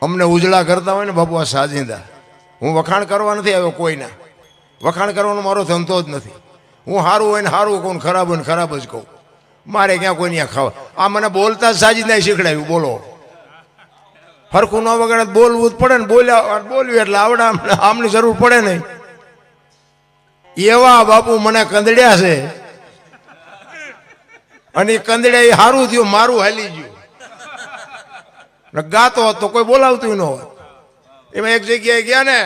અમને ઉજળા કરતા હોય ને બાપુ આ સાજિંદા, હું વખાણ કરવા નથી આવ્યો કોઈના, વખાણ કરવાનો મારો ધંધો જ નથી. હું સારું હોય ને સારું કહું, ખરાબ હોય ને ખરાબ જ કહું. મારે ક્યાં કોઈ ત્યાં ખાવા, આ મને બોલતા જ સાજિંદાએ શીખડાવ્યું. બોલો હરખું ન વગર બોલવું જ પડે ને, બોલ્યું એટલે આવડે, આમની જરૂર પડે નહીં. એવા બાપુ મને કંદડ્યા છે, અને કંદડ્યા એ સારું થયું, મારું હાલી ગયું. ગાતો હતો કોઈ બોલાવતું ન હોય. એમાં એક જગ્યાએ ગયા ને,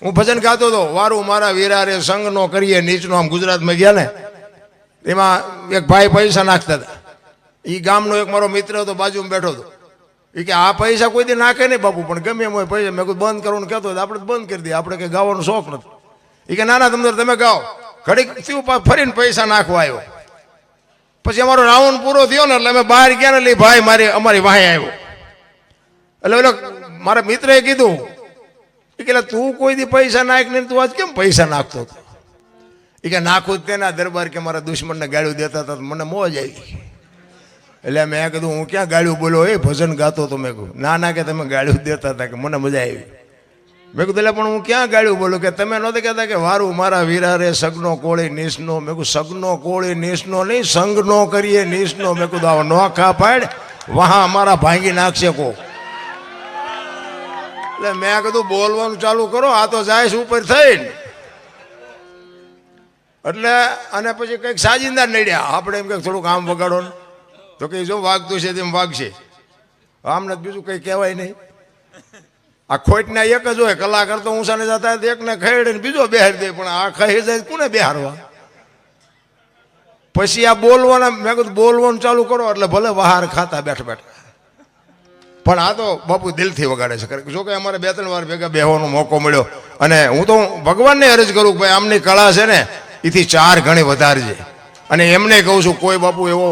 હું ભજન ગાતો હતો, વારું મારા વીરા રે સંગ નો કરીએ નીચનો, આમ ગુજરાતમાં ગયા ને, એમાં એક ભાઈ પૈસા નાખતા હતા. એ ગામનો એક મારો મિત્ર હતો, બાજુમાં બેઠો હતો. એ કે આ પૈસા કોઈ દી નાખે નહીં બાપુ, પણ ગમે એમ હોય પૈસા. મેં કોઈ બંધ કરવાનું કહેતો હોય આપણે બંધ કરી દઈએ, આપણે કંઈ ગાવાનો શોખ નથી. એ કે ના ના તમે ગાઓ. ઘડીક થયું ફરીને પૈસા નાખવા આવ્યો. પછી અમારો રાઉન્ડ પૂરો થયો ને એટલે અમે બહાર ગયા ને, એટલે ભાઈ અમારી વાહે આવ્યો. એટલે ઓલો મારા મિત્રએ કીધું કે તું કોઈ દી પૈસા નાખ ને, તું આજ કેમ પૈસા નાખતો હતો? એ કે નાખું જ તેના દરબાર કે મારા દુશ્મનને ગાળ્યું દેતા હતા, મને મોજ આવી. એટલે મેં કીધું હું ક્યાં ગાળ્યું બોલો, એ ભજન ગાતો તો. મેં કહ્યું ના ના કે તમે ગાળ્યું દેતા હતા, કે મને મજા આવી. મેં કીધું એટલે પણ હું ક્યાં ગાળ્યું બોલું, કે તમે નહોતા કહેતા કે વારું મારા વીરા રે સગનો કોળી નીસનો. મેં કહ્યું સગનો કોળી નીસનો નહીં, સંગ નો કરીએ નીસનો. મેં કીધું આવો નોખા પાડ, વહા અમારા ભાંગી નાખશે કો. એટલે મેં કીધું બોલવાનું ચાલુ કરો, આ તો જાય ઉપર થઈને. એટલે અને પછી કંઈક સાજિંદા નડ્યા. આપણે એમ કંઈક થોડુંક આમ વગાડો ને, તો કંઈ જો વાગતું છે તેમ વાગશે. આમને બીજું કંઈ કહેવાય નહીં. આ ખોટના એક જ હોય, કલાકાર તો ઊંસાને જતા એકને ખહેડે ને બીજો બેહાર દે, પણ આ ખહી જાય કોને બેહારવા? પછી આ બોલવાના, મેં કીધું બોલવાનું ચાલુ કરો એટલે ભલે વહાર ખાતા બેઠા બેઠા. પણ આ તો બાપુ દિલથી વગાડે છે. જો કે અમારે 2-3 વાર ભેગા બેહવાનો મોકો મળ્યો, અને હું તો ભગવાનને અરજ કરું કે ભાઈ આમની કળા છે ને એથી 4 ગણી વધારે છે. અને એમને કહું છું કોઈ બાપુ એવો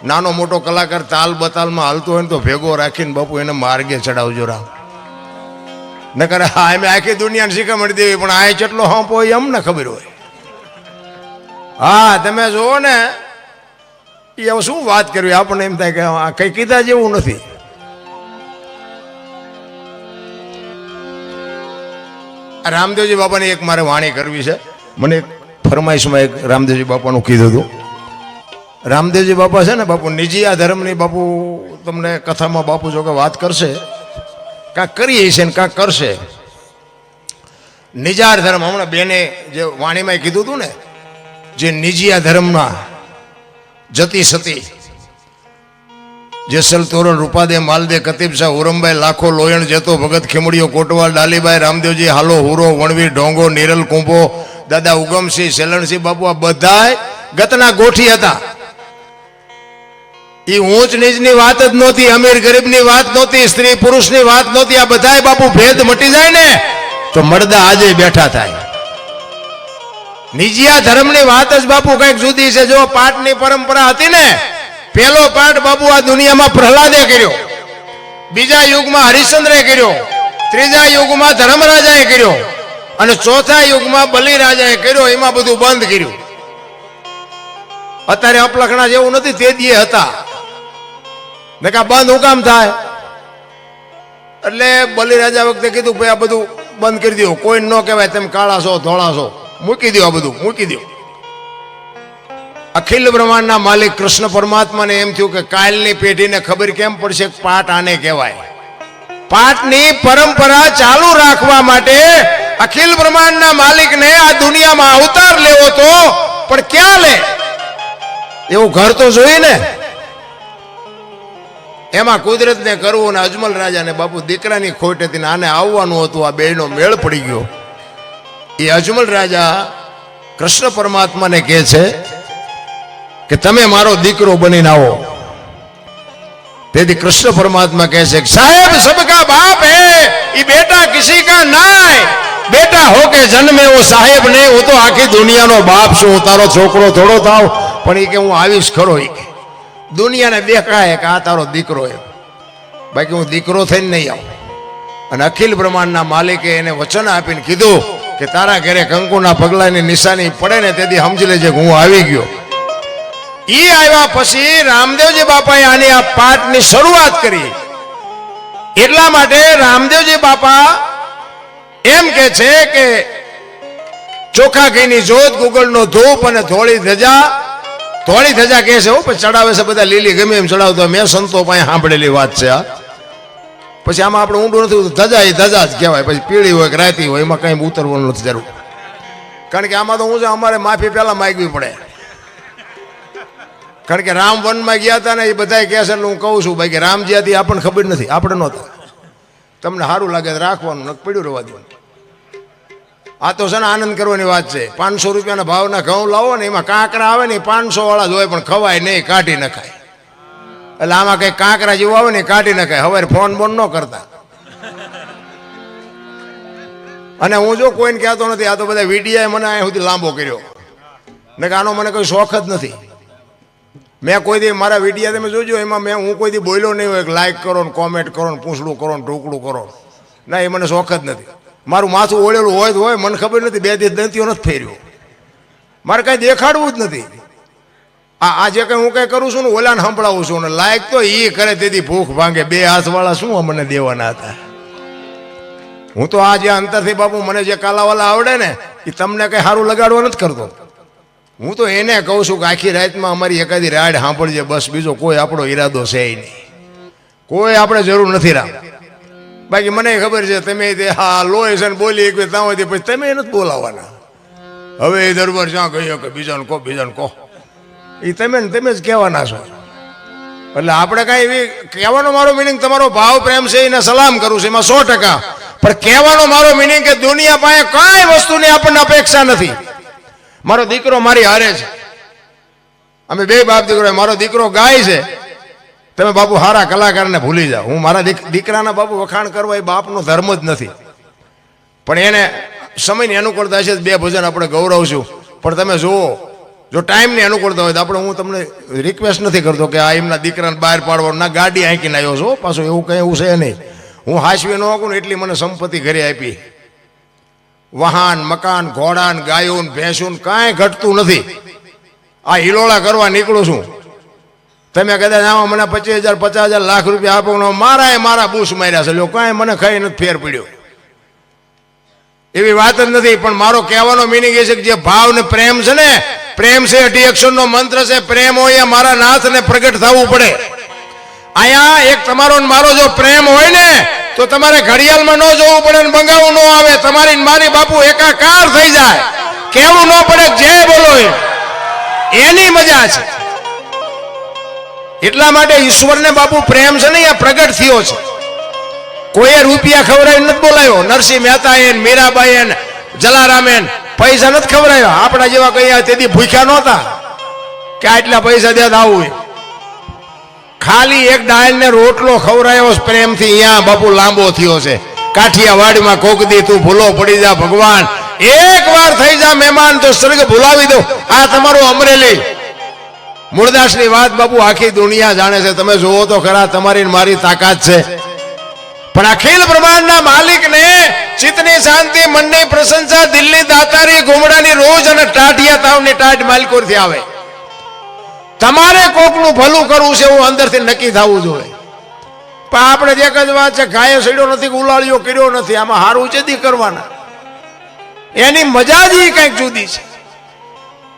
નાનો મોટો કલાકાર તાલ બતાલમાં હાલતો હોય ને તો ભેગો રાખીને બાપુ એને માર્ગે ચડાવજો રામ. નકર હા એમ આખી દુનિયાને શીખમણી દેવી, પણ આ કેટલો હંપ હોય અમને ખબર હોય. હા તમે જુઓ ને, એ હવે શું વાત કરવી, આપણને એમ થાય કે આ કઈ કીધા જેવું નથી. રામદેવજી બાપાની એક મારે વાણી કરવી છે. મને એક ફરમાઈશમાં એક રામદેવજી બાપાનું કીધું હતું. રામદેવજી બાપા છે ને બાપુ નિજીયા ધર્મની બાપુ તમને કથામાં બાપુ જો કે વાત કરશે, કાંક કરીએ છે ને કાંક કરશે. નિજાર ધર્મ હમણાં બેને જે વાણીમાં કીધું હતું ને, જે નિજીયા ધર્મના જતી સતી જેસલ તોરણ રૂપાદે માલદે કતીબ શાહ ઉરમભાઈ લાખો લોયણ જેતો ભગત ખીમડીઓ કોટવાલ ડાલીભાઈ રામદેવજી હાલો હુરો વણવી ઢોંગો નિરલ કુંભો દાદા ઉગમસિંહ સેલણસિંહ બાપુ આ બધા ગતના ગોઠી હતા. એ ઊંચ નીચની વાત જ નહોતી, અમીર ગરીબની વાત નહોતી, સ્ત્રી પુરુષની વાત નહોતી. આ બધાય બાપુ ભેદ મટી જાય ને તો મળદા આજે બેઠા થાય. નિજીયા ધર્મની વાત જ બાપુ કઈક જુદી છે. જો પાઠની પરંપરા હતી ને, પહેલો પાઠ બાપુ આ દુનિયામાં પ્રહલાદે કર્યો, બીજા યુગમાં હરિશ્ચંદ્રે કર્યો, ત્રીજા યુગમાં ધર્મરાજાએ કર્યો, અને ચોથા યુગમાં બલિરાજાએ કર્યો. એમાં બધું બંધ કર્યું. અત્યારે અપલખણા જેવું નથી, તે દીએ હતા ને કા બંધ હું કામ થાય? એટલે બલિરાજા વખતે કીધું ભાઈ આ બધું બંધ કરી દો, કોઈ ન કહેવાય તમે કાળા છો ધોળા છો, મૂકી દો, આ બધું મૂકી દો. અખિલ બ્રહ્માંડના માલિક કૃષ્ણ પરમાત્માને એમ થયું કે કાલની પેઢીને ખબર કેમ પડશે પાઠ આને કહેવાય. પાઠની પરંપરા ચાલુ રાખવા માટે અખિલ બ્રહ્માંડના માલિકને આ દુનિયામાં અવતાર લેવો તો, પણ ક્યાં લે એવું ઘર તો જોઈએ ને. એમાં કુદરતને કરવું ને અજમલ રાજાને બાપુ દીકરાની ખોટ હતી ને આને આવવાનું હતું. આ બેનો મેળ પડી ગયો. એ અજમલ રાજા કૃષ્ણ પરમાત્માને કહે છે કે તમે મારો દીકરો બનીને આવો. તેથી કૃષ્ણ પરમાત્મા કહે છે સાહેબ સબકા બાપ હે ये बेटा किसी का ना बेटा हो के जन्मे वो साहेब ने वो तो आखी दुनिया नो बाप छू तारो छोकरो थोड़ो थाव पण के हूँ आवीश खरो दुनिया ने देखाय कि आ तारो दीकरो है बाकी हूँ दीकरो थईने नहीं आऊं अने अखिल ब्रह्मांड ना मालिके एने वचन आपीने कीधुं कि तारा घरे कंकुना पगलानी निशानी पड़े ने तेदी समजी लेजे हूँ आवी गयो। ई आव्या पछी रामदेवजी बापाए आनी आ पाठनी शरूआत करी। એટલા માટે રામદેવજી બાપા એમ કે છે કે ચોખા ઘીની જોત, ગુગળનો ધૂપ અને ધોળી ધજા કહે છે હો, પછી ચડાવે છે બધા લીલી ગમે એમ ચડાવતો. મેં સંતો પાસે સાંભળેલી વાત છે આ. પછી આમાં આપણે ઊંડું નથી, ધજા એ ધજા જ કહેવાય. પછી પીળી હોય કે રાતી હોય એમાં કઈ ઉતરવાનું નથી જરૂર. કારણ કે આમાં તો હું છે, અમારે માફી પહેલા માંગવી પડે. કારણ કે રામ વનમાં ગયા હતા ને એ બધા કહે છે, એટલે હું કહું છું ભાઈ કે રામજી હતી આપણને ખબર નથી, આપણે નહોતા. તમને સારું લાગે તો રાખવાનું, પડ્યું રહેવા દેવાનું. આ તો છે ને આનંદ કરવાની વાત છે. 500 રૂપિયાના ભાવના ઘઉં લાવો ને એમાં કાંકરા આવે ને 500 વાળા જ હોય, પણ ખવાય નહીં, કાઢી નખાય. એટલે આમાં કઈ કાંકરા જેવું આવે ને કાઢી નખાય. હવે ફોન બોન ન કરતા. અને હું જો કોઈને કહેતો નથી, આ તો બધા વિડીયા મને અહીંયા સુધી લાંબો કર્યો ને કે આનો મને કોઈ શોખ જ નથી. મેં કોઈ દી મારા વિડીયા તમે જોજો, એમાં હું કોઈ દી બોલ્યો નહીં હોય લાઈક કરો ને કોમેન્ટ કરો ને પૂછડું કરો ને ઢોકળું કરો. ના, એ મને શોખ જ નથી. મારું માથું ઓળેલું હોય તો હોય, મને ખબર નથી. 2 દિવસ દંતીઓ નથી ફેર્યો. મારે કાંઈ દેખાડવું જ નથી. આ જે કંઈ હું કંઈ કરું છું ને ઓલાને સંભળાવું છું ને લાયક તો એ કરે તેથી ભૂખ ભાંગે. 2 હાથવાળા શું મને દેવાના હતા? હું તો આ જે અંતરથી બાપુ મને જે કાલાવાલા આવડે ને એ તમને કંઈ સારું લગાડવા નથી કરતો. હું તો એને કહું છું કે આખી રાતમાં અમારી એકાદી રાડ સાંભળજે બસ, બીજો કોઈ આપણો ઈરાદો છે નહીં, કોઈ આપણે જરૂર નથી રામ. બાકી મને ખબર છે તમે હા લોહી છે ને બોલી ત્યાં પછી તમે નથી બોલાવવાના. હવે એ દરબાર જ્યાં કહ્યું કે બીજાને કહો, બીજાને કહો, એ તમે જ કહેવાના છો. એટલે આપણે કાંઈ એવી કહેવાનો મારો મિનિંગ તમારો ભાવ પ્રેમ છે એને સલામ કરું છું, એમાં 100%. પણ કહેવાનો મારો મિનિંગ કે દુનિયા પાસે કઈ વસ્તુની આપણને અપેક્ષા નથી. મારો દીકરો મારી હારે છે, અમે 2 બાપ દીકરો. મારો દીકરો ગાય છે, તમે બાપુ સારા કલાકારને ભૂલી જાઓ. હું મારા દીકરાના બાપુ વખાણ કરવા એ બાપનો ધર્મ જ નથી. પણ એને સમયની અનુકૂળતા છે 2 ભજન આપણે ગૌરવશું. પણ તમે જુઓ, જો ટાઈમની અનુકૂળતા હોય તો આપણે, હું તમને રિક્વેસ્ટ નથી કરતો કે આ એમના દીકરાને બહાર પાડવાનું. ના, ગાડી આંકીને આવ્યો છો પાછું, એવું કંઈ એવું છે નહીં. હું હાસવી ન શકું ને એટલી મને સંપત્તિ ઘરે આપી. વાહન, મકાન, ઘોડા, ગાયો, ભેંસું કાંઈ ઘટતું નથી. આ હિલોળા કરવા નીકળું છું. તમે કદાચ આમાં મને 25,000 50,000 લાખ રૂપિયા આપો, મારા બૂસ માર્યા છે, કાંઈ મને ખાઈ નથી ફેર પડ્યો. એવી વાત જ નથી. પણ મારો કહેવાનો મિનિંગ એ છે કે જે ભાવ ને પ્રેમ છે ને, પ્રેમ છે 8 અક્ષરનો મંત્ર છે. પ્રેમ હોય મારા નાથને પ્રગટ થવું પડે. અહીંયા એક તમારો મારો જો પ્રેમ હોય ને તો તમારે ઘડિયાળમાં ન જોવું પડે ને બંગાવું ન આવે. તમારી મારી બાપુ એકાકાર થઈ જાય. કેવું ન પડે, જે બોલો એની મજા છે. એટલા માટે ઈશ્વરને બાપુ પ્રેમ છે ને અહીંયા પ્રગટ થયો છે. કોઈએ રૂપિયા ખવડાવી નથી બોલાયો. નરસિંહ મહેતા એને, મીરાબાઈ એને, જલારામ એને પૈસા નથી ખવડાવ્યા. આપણા જેવા કઈ તેથી ભૂખ્યા નહોતા કે આટલા પૈસા દે આવું. ખાલી એક ડાળ ને રોટલો ખવડાયો પ્રેમથી. અહીંયા બાપુ લાંબો થયો છે. કાઠિયાવાડમાં કોક દી તું ભૂલો પડી જા ભગવાન, એક વાર થઈ જા મહેમાન તો સ્વર્ગ ભૂલાવી દો. આ તમારું અમરેલી મૂળદાસની વાત બાપુ આખી દુનિયા જાણે છે. તમે જોવો તો ખરા, તમારી મારી તાકાત છે. પણ અખિલ બ્રહ્માંડના માલિકને ચિત્તની શાંતિ, મનની પ્રશંસા, દિલની દાતારી, ઘુમડાની રોજ અને ટાઢિયા તાવની ટાઢ માલિકોરથી આવે. તમારે કોકનું ભલું કરવું છે એવું અંદરથી નક્કી થવું જોઈએ. પણ આપણે એક જ વાત છે, ગાયે સડ્યો નથી, ઉલાળ્યો કર્યો નથી. આમાં હારું છે દી કરવાના, એની મજા જ કંઈક જુદી છે.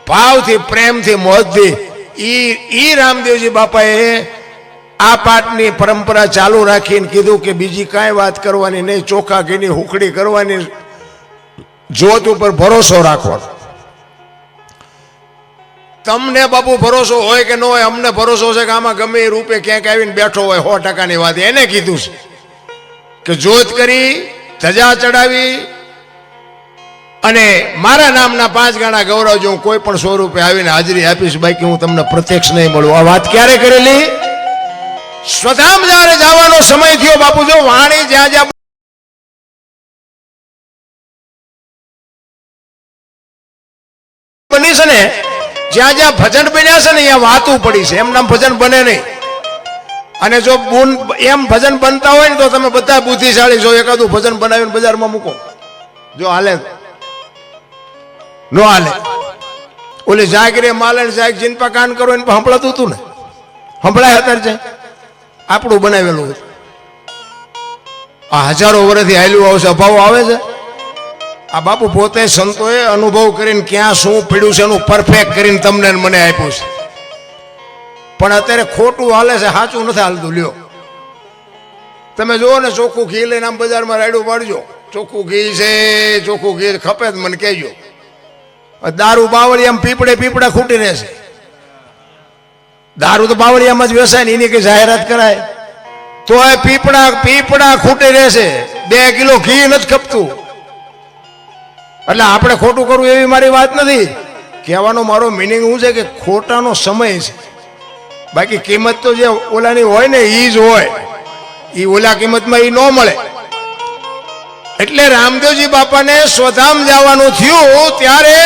ભાવથી, પ્રેમથી, મોજથી. ઈ રામદેવજી બાપાએ આ પાઠની પરંપરા ચાલુ રાખીને કીધું કે બીજી કાંઈ વાત કરવાની નહીં, ચોખા ઘીની હુકડી કરવાની, જોત ઉપર ભરોસો રાખવાનો. તમને બાપુ ભરોસો હોય કે ન હોય, અમને ભરોસો છે કે આમાં ગમે એ રૂપે ક્યાંક આવીને બેઠો હોય 100%ની વાત. એને કીધું છે કે જોત કરી, ધજા ચડાવી અને મારા નામના 5 ગણા ગૌરવ જો હું કોઈ પણ સ્વરૂપે આવીને હાજરી આપીશ. બાકી હું તમને પ્રત્યક્ષ નહીં મળું. આ વાત ક્યારે કરેલી? સ્વધામ જયારે જવાનો સમય થયો બાપુ, જો વાણી જ્યાં જ્યાં બની છે ને, જ્યાં જ્યાં ભજન બન્યા છે ને અહીંયા વાતું પડી છે. એમ નામ ભજન બને નહીં. અને જો એમ ભજન બનતા હોય ને તો તમે બધા બુદ્ધિશાળી છો. એકાદું ભજન બનાવીને બજારમાં મૂકો, જો હાલે નો હાલે. ઓલી જાગરે માલણ જાગ જીનપા કાન કરો એને સંભળાતું હતું ને, સંભળાય અત્યારે છે આપણું બનાવેલું. આ હજારો વર્ષથી હાલ્યું આવશે, અભાવ આવે છે? આ બાપુ પોતે સંતોએ અનુભવ કરીને ક્યાં શું પીડ્યું છે એનું પરફેક્ટ કરીને તમને ને મને આપ્યું છે. પણ અત્યારે ખોટું હાલે છે, સાચું નથી હાલતું. લ્યો તમે જુઓ ને, ચોખ્ખું ઘી લઈને આમ બજારમાં રાયડું પાડજો, ચોખ્ખું ઘી છે, ચોખ્ખું ઘી ખપે જ મને કહેજો. દારૂ બાવળિયામાં પીપળે પીપળા ખૂટી રહેશે. દારૂ તો બાવળિયામાં જ વેચાય ને, એની કઈ જાહેરાત કરાય તો એ પીપળા પીપળા ખૂટી રહેશે. 2 કિલો ઘી નથી ખપતું. એટલે આપણે ખોટું કરવું એવી મારી વાત નથી. કહેવાનો મારો મિનિંગ શું છે કે ખોટાનો સમય છે. બાકી કિંમત તો જે ઓલાની હોય ને એ જ હોય, એ ઓલા કિંમતમાં એ ન મળે. એટલે રામદેવજી બાપાને સ્વધામ જવાનું થયું ત્યારે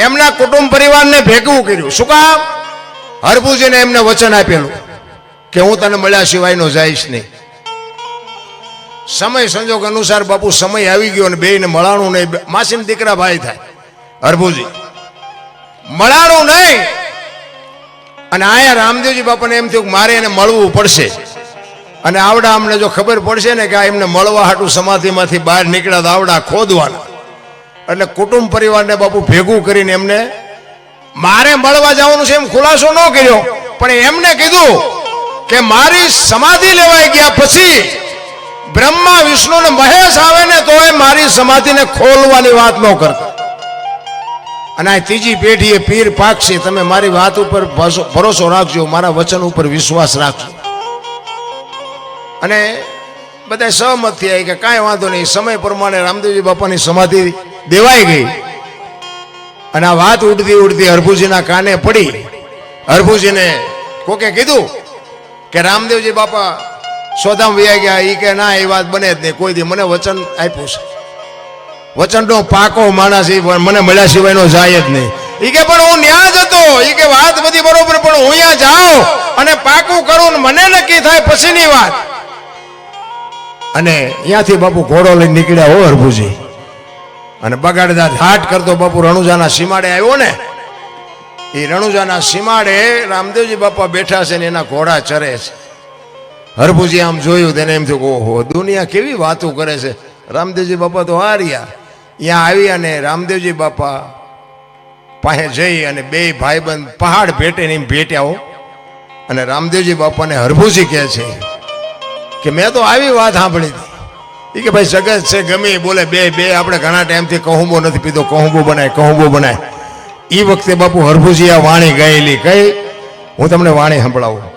એમના કુટુંબ પરિવારને ભેગું કર્યું. શું કામ? હરભુજીને એમને વચન આપેલું કે હું તને મળ્યા સિવાયનો જઈશ નહીં. સમય સંજોગ અનુસાર બાપુ સમય આવી ગયો અને બેયને મળાણું નહીં. માસીના દીકરા ભાઈ થાય હરભુજી, મળાણું નહીં. અને આયા રામદેવજી બાપાને એમ થયું કે મારે એને મળવું પડશે. અને આવડા અમને જો ખબર પડશે ને કે આ એમને મળવા હાટું સમાધિમાંથી બહાર નીકળ્યા તો આવડા ખોદવાના. એટલે કુટુંબ પરિવારને બાપુ ભેગું કરીને એમને મારે મળવા જવાનું છે એમ ખુલાસો ન કર્યો, પણ એમને કીધું કે મારી સમાધિ લેવાઈ ગયા પછી બ્રહ્મા વિષ્ણુ ને મહેશ આવે ને તો એ મારી સમાધિને ખોલવાની વાત ન કરતા. અને આ ત્રીજી પેઢીએ પીર પાકશે. તમે મારી વાત ઉપર ભરોસો રાખજો, મારા વચન ઉપર વિશ્વાસ રાખજો. અને બધા સહમત થયા કે કાંઈ વાંધો નહીં. સમય પ્રમાણે રામદેવજી બાપાની સમાધિ દેવાઈ ગઈ. અને આ વાત ઉડતી ઉડતી હરભુજીના કાને પડી. હરભુજીને કોકે કીધું કે રામદેવજી બાપા સોધામ વયા ગયા. એ કે ના, એ વાત બને જ નહીં. કોઈ દી મને વચન આપ્યું છે, વચનનો પાકો માણસ, એ મને મળ્યા સિવાયનો જાય જ નહીં. એ કે પણ હું ન્યા જ હતો. એ કે વાત બધી બરોબર, પણ હું અહીંયા જાઉં અને પાકું કરું ને મને નક્કી થાય પછીની વાત. અને ત્યાંથી બાપુ ઘોડો લઈને નીકળ્યા હો હરભુજી. અને બગાડતા હાટ કરતો બાપુ રણુજાના સીમાડે આવ્યો ને. એ રણુજાના સીમાડે રામદેવજી બાપા બેઠા છે ને એના ઘોડા ચરે છે. હરભુજી આમ જોયું તેને એમ થયું ઓહો, દુનિયા કેવી વાતો કરે છે. રામદેવજી બાપા તો હાર્યા. અહીંયા આવી અને રામદેવજી બાપા પાસે જઈ અને બે ભાઈબંધ પહાડ ભેટે ને એમ ભેટ્યા હો. અને રામદેવજી બાપાને હરભુજી કહે છે કે મેં તો આવી વાત સાંભળી હતી. એ કે ભાઈ જગત છે ગમે બોલે, બે આપણે ઘણા ટાઈમથી કહુંબો નથી પીધો, કહુંબો બનાય, કહુંબો બનાય. એ વખતે બાપુ હરભુજી આ વાણી ગાયેલી કઈ, હું તમને વાણી સંભળાવું.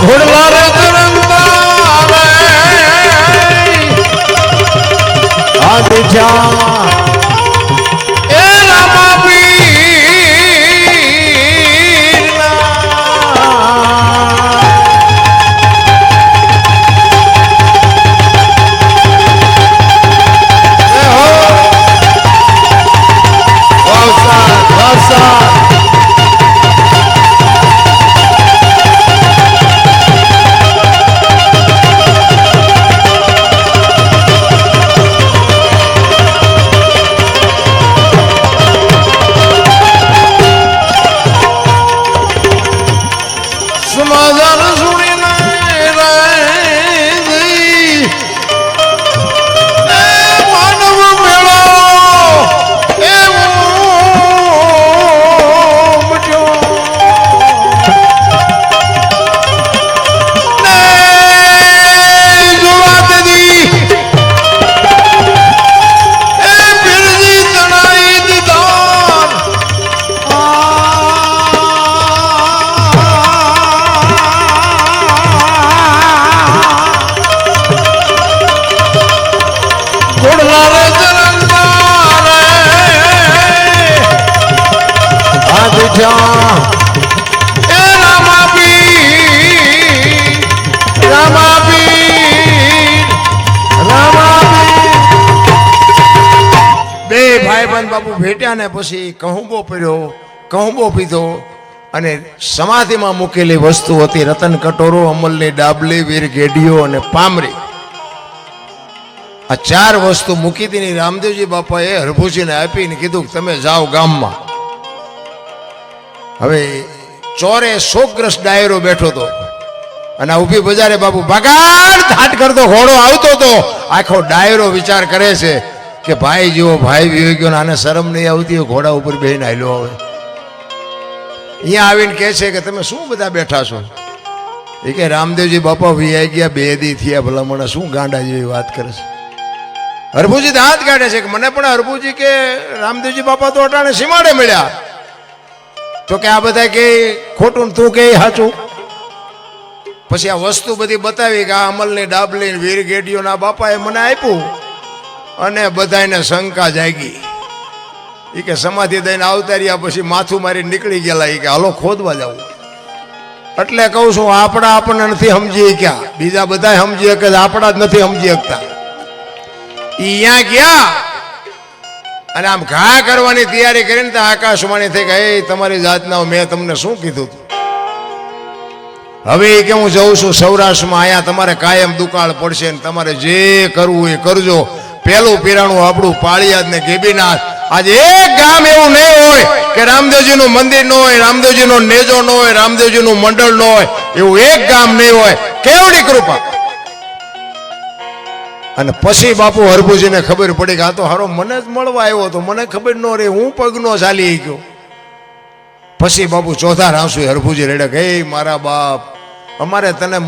ઘોડલા રે તરંગા રે આદિ જા એ રામા બાપુ ભેટ્યા ને પછી કહુંબો પીધો અને સમાધિમાં મૂકેલી વસ્તુ હતી રતન કટોરો, અમલની ડાબલી, વીર ગેડીઓ અને પામરી. આ 4 વસ્તુ મૂકી હતી. રામદેવજી બાપાએ હરભુજીને આપીને કીધું તમે જાઓ ગામમાં. હવે ચોરે શોકગ્રસ્ત ડાયરો બેઠો હતો અને ઊભી બજારે બાપુ ભગાડ ધાટ કરતો ઘોડો આવતો હતો. આખો ડાયરો વિચાર કરે છે કે ભાઈ જેવો ભાઈ વિયો ગયો ને આને શરમ નહીં આવતી, ઘોડા ઉપર બેહીને હાલ્યો આવે. અહીંયા આવીને કહે છે કે તમે શું બધા બેઠા છો? એ કે રામદેવજી બાપા વિયાઈ ગયા 2 દી થયા, ભલા મને શું ગાંડા જેવી વાત કરે છે. હરભુજી દાંત કાઢે છે કે મને પણ હરભુજી કે રામદેવજી બાપા તો અટાણે સીમાડે મળ્યા. તો કે આ બધા કે ખોટું તું કે સાચું. પછી આ વસ્તુ બધી બતાવી કે આ અમલની ડાબલી વીર ગેડીઓના બાપાએ મને આપ્યું અને બધાને શંકા જાગી. એ કે સમાધિ દઈને આવતા રહ્યા પછી માથું મારી નીકળી ગયેલા. એ કે હાલો ખોદવા જવું. એટલે કહું છું આપણા આપણને નથી સમજી ક્યાં, બીજા બધા સમજી શકે, આપણા જ નથી સમજી શકતા. અહીંયા ગયા અને આમ ઘા કરવાની તૈયારી કરીને તો આકાશવાણી થઈ કે એ તમારી જાતના મેં તમને શું કીધું હતું? હવે કે હું જઉં છું સૌરાષ્ટ્રમાં, અહીંયા તમારે કાયમ દુકાળ પડશે ને તમારે જે કરવું એ કરજો. પેલું પીરાણું આપણું પાળિયાદ ને ગેબીનાથ. આજે એક ગામ એવું નહીં હોય કે રામદેવજીનું મંદિર ન હોય, રામદેવજીનો નેજો ન હોય, રામદેવજીનું મંડળ ન હોય. એવું એક ગામ નહીં હોય. કેવડી કૃપા. અને પછી બાપુ હરભુજીને ખબર પડી કે આ તો હારો મને જ મળવા આવ્યો હતો, મને ખબર ન રહી, હું પગનો ચાલી ગયો. પછી બાપુ ચોથા રાસુ હરભુજી રેડે કે મારા બાપ અમારે તને